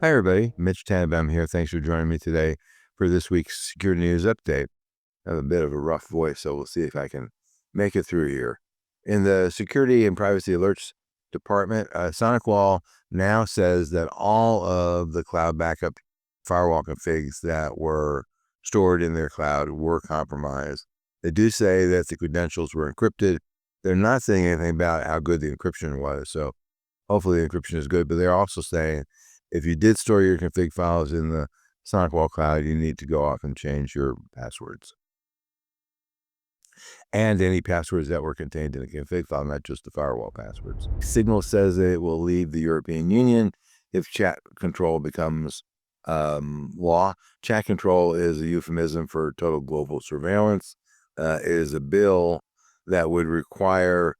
Hi, everybody. Mitch here. Thanks for joining me today for this week's Security News Update. I have a bit of a rough voice, so we'll see if I can make it through here. In the Security and Privacy Alerts Department, SonicWall now says that all of the cloud backup firewall configs that were stored in their cloud were compromised. They do say that the credentials were encrypted. They're not saying anything about how good the encryption was, so hopefully the encryption is good, but they're also saying if you did store your config files in the SonicWall cloud, you need to go off and change your passwords and any passwords that were contained in the config file, not just the firewall passwords. Signal says it will leave the European Union if chat control becomes law. Chat control is a euphemism for total global surveillance. It is a bill that would require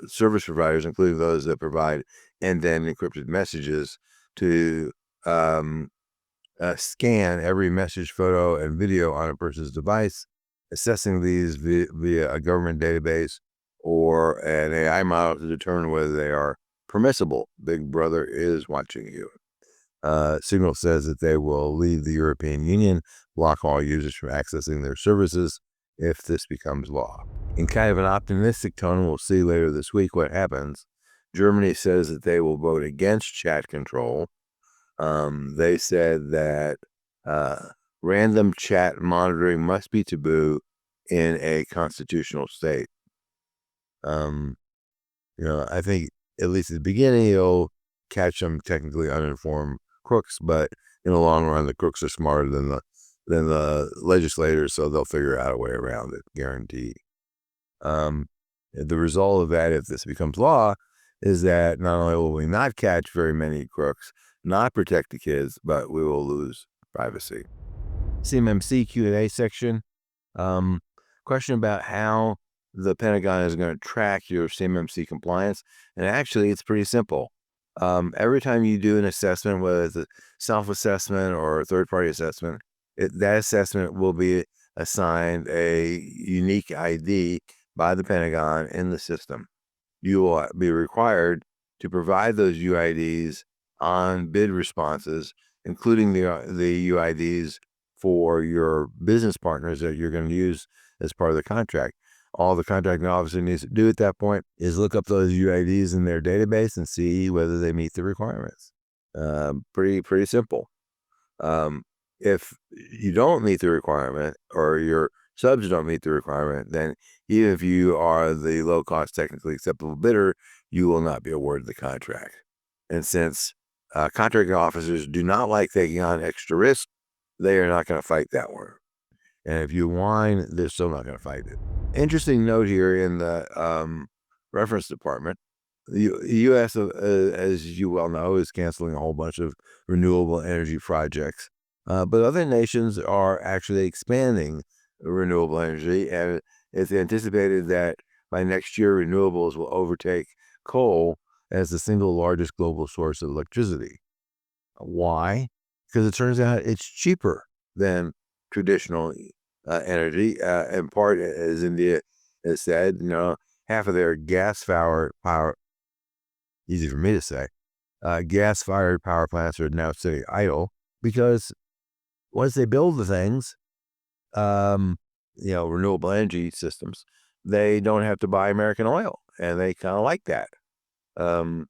service providers, including those that provide end-to-end encrypted messages, to scan every message, photo, and video on a person's device, assessing these via a government database or an AI model to determine whether they are permissible. Big Brother is watching you. Signal says that they will leave the European Union, block all users from accessing their services if this becomes law. In kind of an optimistic tone, we'll see later this week what happens. Germany says that they will vote against chat control. They said that random chat monitoring must be taboo in a constitutional state. I think at least at the beginning, it'll catch some technically uninformed crooks, but in the long run, the crooks are smarter than the legislators, so they'll figure out a way around it, guaranteed. The result of that, if this becomes law, is that not only will we not catch very many crooks, not protect the kids, but we will lose privacy. CMMC Q&A section. Question about how the Pentagon is going to track your CMMC compliance. And actually, it's pretty simple. Every time you do an assessment, whether it's a self-assessment or a third-party assessment, that assessment will be assigned a unique ID by the Pentagon in the system. You will be required to provide those UIDs on bid responses, including the UIDs for your business partners that you're going to use as part of the contract. All the contracting officer needs to do at that point is look up those UIDs in their database and see whether they meet the requirements. Pretty simple. If you don't meet the requirement or your subs don't meet the requirement, then even if you are the low-cost, technically acceptable bidder, you will not be awarded the contract. And since contracting officers do not like taking on extra risk, they are not going to fight that one. And if you whine, they're still not going to fight it. Interesting note here in the reference department. The U.S., as you well know, is canceling a whole bunch of renewable energy projects. But other nations are actually expanding renewable energy, and it's anticipated that by next year, renewables will overtake coal as the single largest global source of electricity. Why? Because it turns out it's cheaper than traditional energy. In part, as India has said, half of their gas-fired power, easy for me to say, gas-fired power plants are now sitting idle because once they build the things, renewable energy systems, they don't have to buy American oil, and they kind of like that. And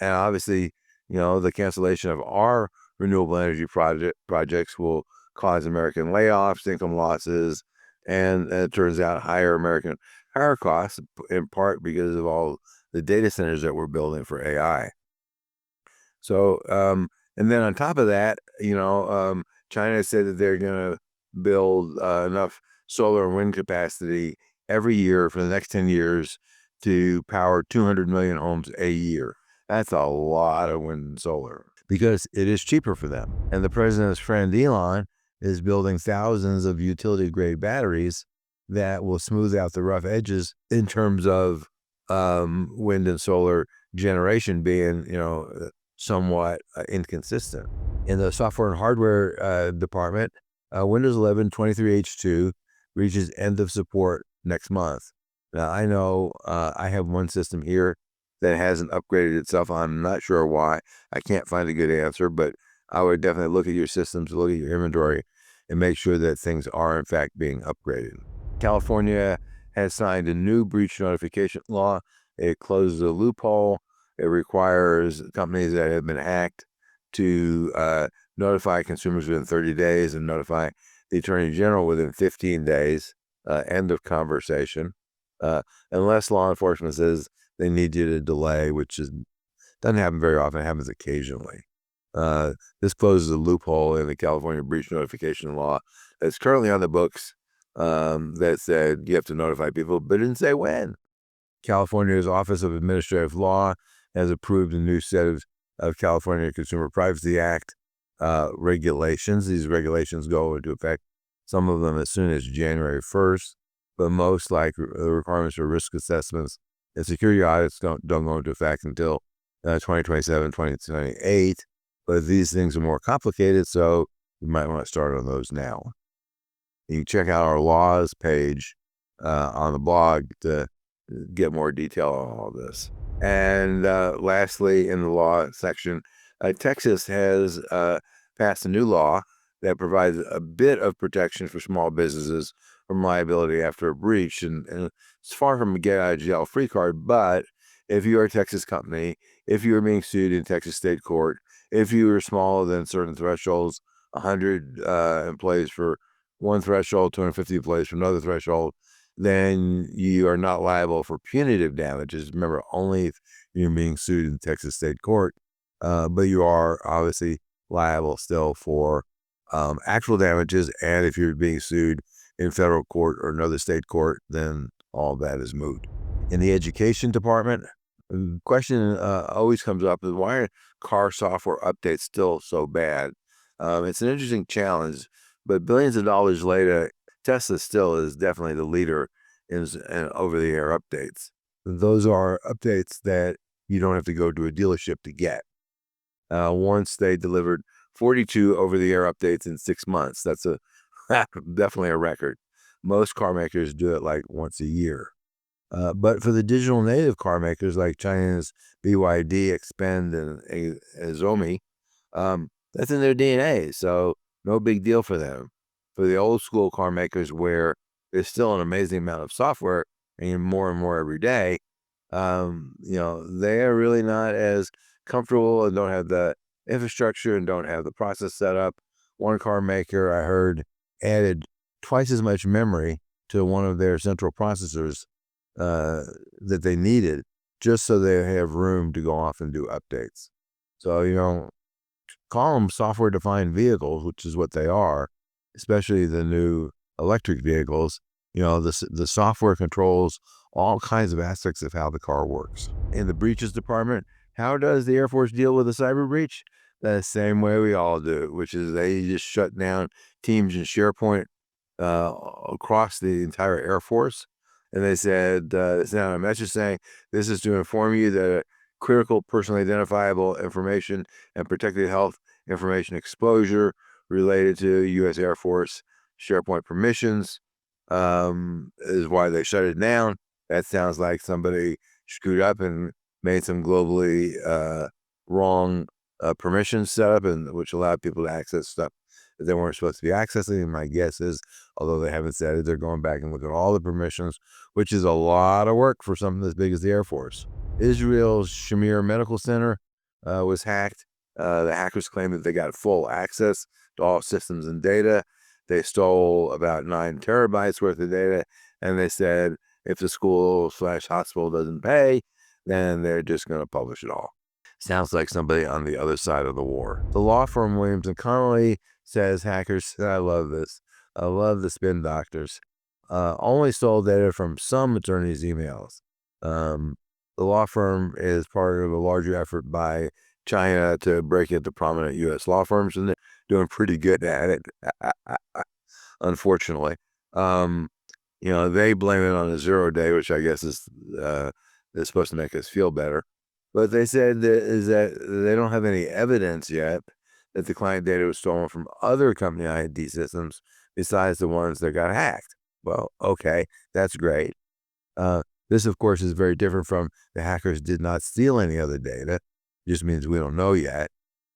obviously, the cancellation of our renewable energy projects will cause American layoffs, income losses, and it turns out higher American power costs, in part because of all the data centers that we're building for AI. So, and then on top of that, China said that they're going to build enough solar and wind capacity every year for the next 10 years to power 200 million homes a year. That's a lot of wind and solar because it is cheaper for them. And the president's friend Elon is building thousands of utility-grade batteries that will smooth out the rough edges in terms of wind and solar generation being, somewhat inconsistent. In the software and hardware department, Windows 11 23H2 reaches end of support next month. Now, I know I have one system here that hasn't upgraded itself. I'm not sure why. I can't find a good answer, but I would definitely look at your systems, look at your inventory, and make sure that things are in fact being upgraded. California has signed a new breach notification law. It closes a loophole. It requires companies that have been hacked to notify consumers within 30 days and notify the Attorney General within 15 days. End of conversation. Unless law enforcement says they need you to delay, doesn't happen very often. It happens occasionally. This closes a loophole in the California breach notification law that's currently on the books that said you have to notify people, but didn't say when. California's Office of Administrative Law has approved a new set of California Consumer Privacy Act regulations. These regulations go into effect, some of them as soon as January 1st, but most, like the requirements for risk assessments and security audits, don't go into effect until 2027, 2028. But these things are more complicated, so you might want to start on those now. You can check out our laws page on the blog to get more detail on all this. And lastly, in the law section, Texas has passed a new law that provides a bit of protection for small businesses from liability after a breach. And it's far from a get out of jail free card, but if you are a Texas company, if you are being sued in Texas state court, if you are smaller than certain thresholds, 100 employees for one threshold, 250 employees for another threshold, then you are not liable for punitive damages. Remember, only if you're being sued in Texas state court, but you are obviously liable still for actual damages. And if you're being sued in federal court or another state court, then all that is moot. In the education department, the question always comes up is, why are car software updates still so bad? It's an interesting challenge, but billions of dollars later, Tesla still is definitely the leader in over-the-air updates. Those are updates that you don't have to go to a dealership to get. Once they delivered 42 over-the-air updates in 6 months. That's definitely a record. Most car makers do it like once a year. But for the digital native car makers like China's BYD, Expend, and Xiaomi, that's in their DNA, so no big deal for them. For the old school car makers, where there's still an amazing amount of software and more every day, they are really not as comfortable and don't have the infrastructure and don't have the process set up. One car maker, I heard, added twice as much memory to one of their central processors that they needed, just so they have room to go off and do updates. So, call them software-defined vehicles, which is what they are, especially the new electric vehicles. The software controls all kinds of aspects of how the car works. In the breaches department, how does the Air Force deal with a cyber breach? The same way we all do, which is they just shut down Teams and SharePoint across the entire Air Force. And they said, sent out a message saying, this is to inform you that critical personally identifiable information and protected health information exposure related to U.S. Air Force SharePoint permissions is why they shut it down. That sounds like somebody screwed up and made some globally wrong permissions set up, and which allowed people to access stuff that they weren't supposed to be accessing. And my guess is, although they haven't said it, they're going back and looking at all the permissions, which is a lot of work for something as big as the Air Force. Israel's Shamir Medical Center was hacked. The hackers claimed that they got full access to all systems and data. They stole about 9 terabytes worth of data, and they said if the school/hospital doesn't pay, then they're just going to publish it all. Sounds like somebody on the other side of the war. The law firm Williams & Connolly says hackers, I love this, I love the spin doctors, only stole data from some attorneys' emails. The law firm is part of a larger effort by China to break into prominent U.S. law firms, and they're doing pretty good at it, unfortunately. They blame it on a 0 day, which I guess is supposed to make us feel better. But they said that they don't have any evidence yet that the client data was stolen from other company ID systems besides the ones that got hacked. Well, okay, that's great. This, of course, is very different from the hackers did not steal any other data. It just means we don't know yet.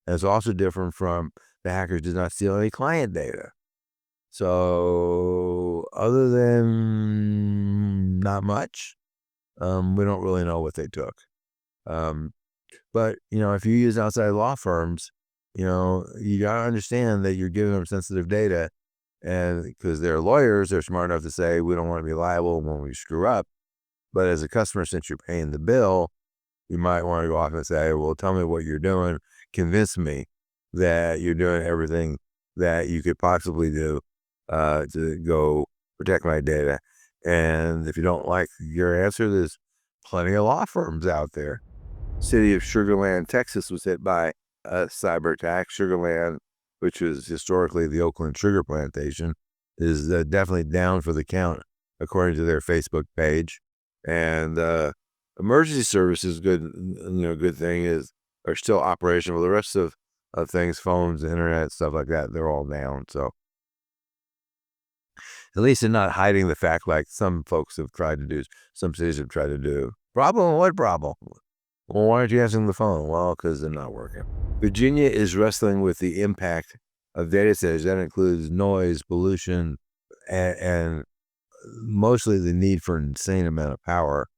And it's also different from the hackers did not steal any client data. So other than not much, we don't really know what they took. But, if you use outside law firms, you got to understand that you're giving them sensitive data. And because they're lawyers, they're smart enough to say, we don't want to be liable when we screw up. But as a customer, since you're paying the bill, you might want to go off and say, well, tell me what you're doing. Convince me that you're doing everything that you could possibly do to go protect my data. And if you don't like your answer, there's plenty of law firms out there. City of Sugar Land, Texas was hit by a cyber attack. Sugar Land, which was historically the Oakland sugar plantation, is definitely down for the count, according to their Facebook page. And emergency services, good thing are still operational. The rest of things, phones, internet, stuff like that, they're all down. So at least they're not hiding the fact like some folks have tried to do, some cities have tried to do. Problem? What problem? Well, why aren't you answering the phone? Well, because they're not working. Virginia is wrestling with the impact of data centers. That includes noise, pollution, and mostly the need for an insane amount of power,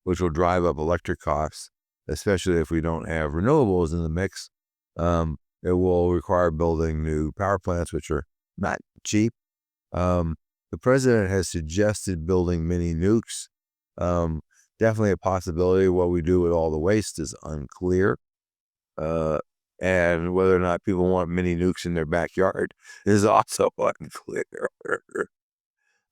which will drive up electric costs, especially if we don't have renewables in the mix. It will require building new power plants, which are not cheap. The president has suggested building mini nukes. Definitely a possibility. What we do with all the waste is unclear. And whether or not people want mini nukes in their backyard is also unclear.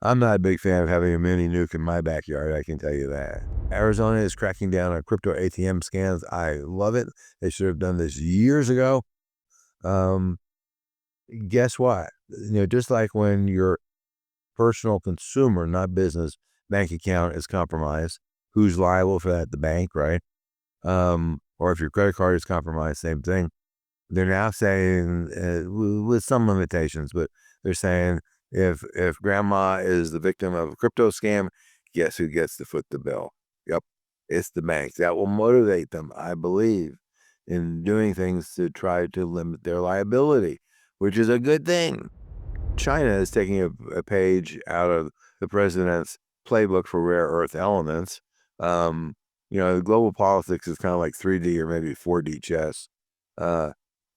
I'm not a big fan of having a mini nuke in my backyard, I can tell you that. Arizona is cracking down on crypto ATM scans. I love it. They should have done this years ago. Guess what? Just like when your personal consumer, not business, bank account is compromised, who's liable for that? The bank, right? Or if your credit card is compromised, same thing. They're now saying, with some limitations, but they're saying if grandma is the victim of a crypto scam, guess who gets to foot the bill? Yep, it's the bank. That will motivate them, I believe, in doing things to try to limit their liability, which is a good thing. China is taking a page out of the president's playbook for rare earth elements. Global politics is kind of like 3D or maybe 4D chess.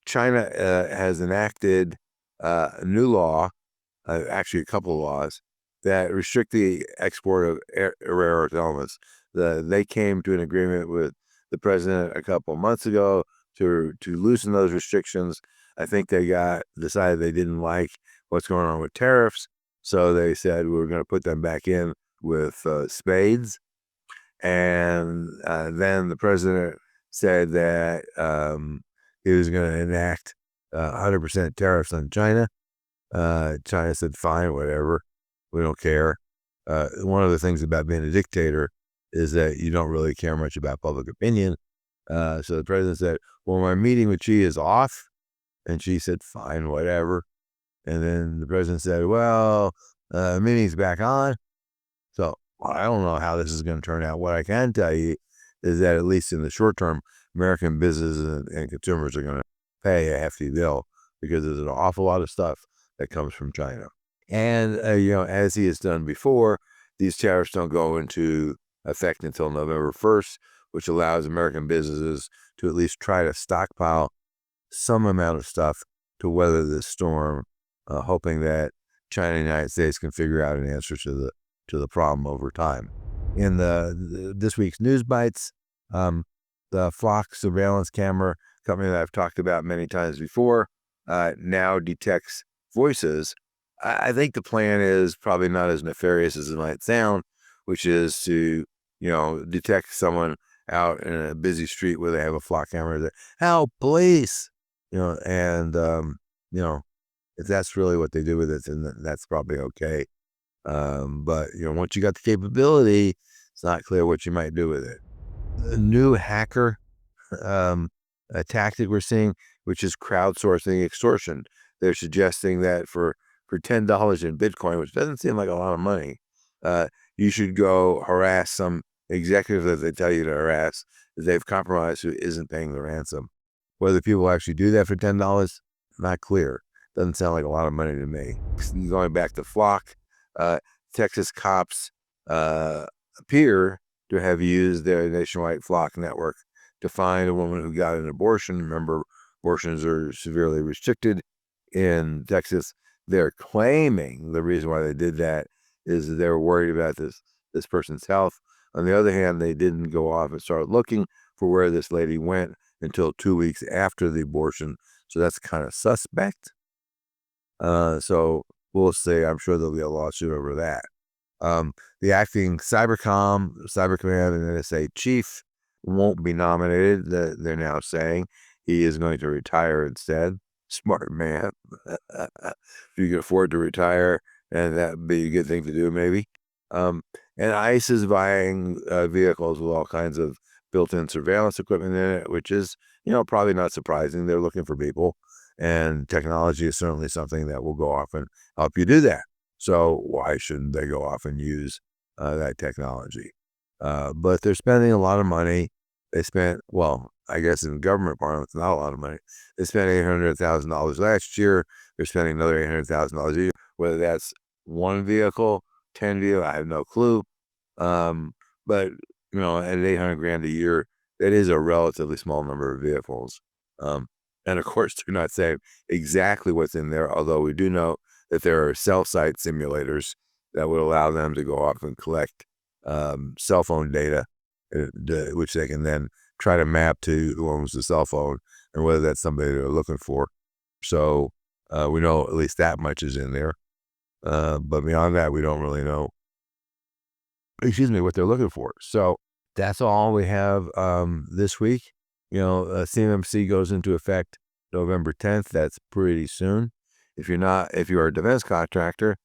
China has enacted a new law, actually a couple of laws, that restrict the export of rare earth elements. They came to an agreement with the president a couple of months ago to loosen those restrictions. I think they decided they didn't like what's going on with tariffs, so they said we're going to put them back in with spades. And then the president said that he was going to enact 100% tariffs on China. China said, fine, whatever. We don't care. One of the things about being a dictator is that you don't really care much about public opinion. So the president said, well, my meeting with Xi is off. And Xi said, fine, whatever. And then the president said, well, meeting's back on. So I don't know how this is going to turn out. What I can tell you is that at least in the short term, American businesses and consumers are going to pay a hefty bill because there's an awful lot of stuff that comes from China. And, as he has done before, these tariffs don't go into effect until November 1st, which allows American businesses to at least try to stockpile some amount of stuff to weather this storm, hoping that China and the United States can figure out an answer to the problem over time. In this week's News Bites, the Flock surveillance camera company that I've talked about many times before now detects voices. I think the plan is probably not as nefarious as it might sound, which is to, detect someone out in a busy street where they have a flock camera that, help, police, and, if that's really what they do with it, then that's probably okay. But, once you got the capability, it's not clear what you might do with it. A new hacker a tactic we're seeing, which is crowdsourcing extortion. They're suggesting that for $10 in Bitcoin, which doesn't seem like a lot of money, you should go harass some executives that they tell you to harass, they've compromised who isn't paying the ransom. Whether people actually do that for $10, not clear. Doesn't sound like a lot of money to me. Going back to Flock, Texas cops appear to have used their nationwide Flock network to find a woman who got an abortion. Remember, abortions are severely restricted in Texas. They're claiming the reason why they did that is that they were worried about this person's health. On the other hand, they didn't go off and start looking for where this lady went until 2 weeks after the abortion. So that's kind of suspect. So we'll see. I'm sure there'll be a lawsuit over that. The acting Cyber Command and NSA chief won't be nominated. They're now saying he is going to retire instead. Smart man. If you can afford to retire, and that'd be a good thing to do, maybe. And ICE is buying vehicles with all kinds of built-in surveillance equipment in it, which is, probably not surprising. They're looking for people, and technology is certainly something that will go off and help you do that. So why shouldn't they go off and use that technology? But they're spending a lot of money. They spent, well, I guess in government parlance, not a lot of money. They spent $800,000 last year. They're spending another $800,000 a year. Whether that's one vehicle, 10 vehicles, I have no clue. But at $800,000 a year, that is a relatively small number of vehicles. And of course, they're not saying exactly what's in there, although we do know that there are cell site simulators that would allow them to go off and collect cell phone data, which they can then try to map to who owns the cell phone and whether that's somebody they're looking for. So we know at least that much is in there. But beyond that, we don't really know, what they're looking for. So that's all we have this week. CMMC goes into effect November 10th. That's pretty soon. If you're a defense contractor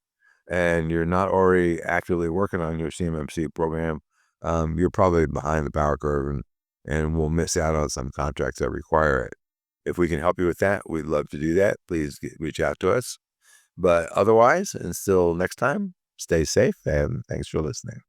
and you're not already actively working on your CMMC program, you're probably behind the power curve and will miss out on some contracts that require it. If we can help you with that, we'd love to do that. Please reach out to us. But otherwise, until next time, stay safe and thanks for listening.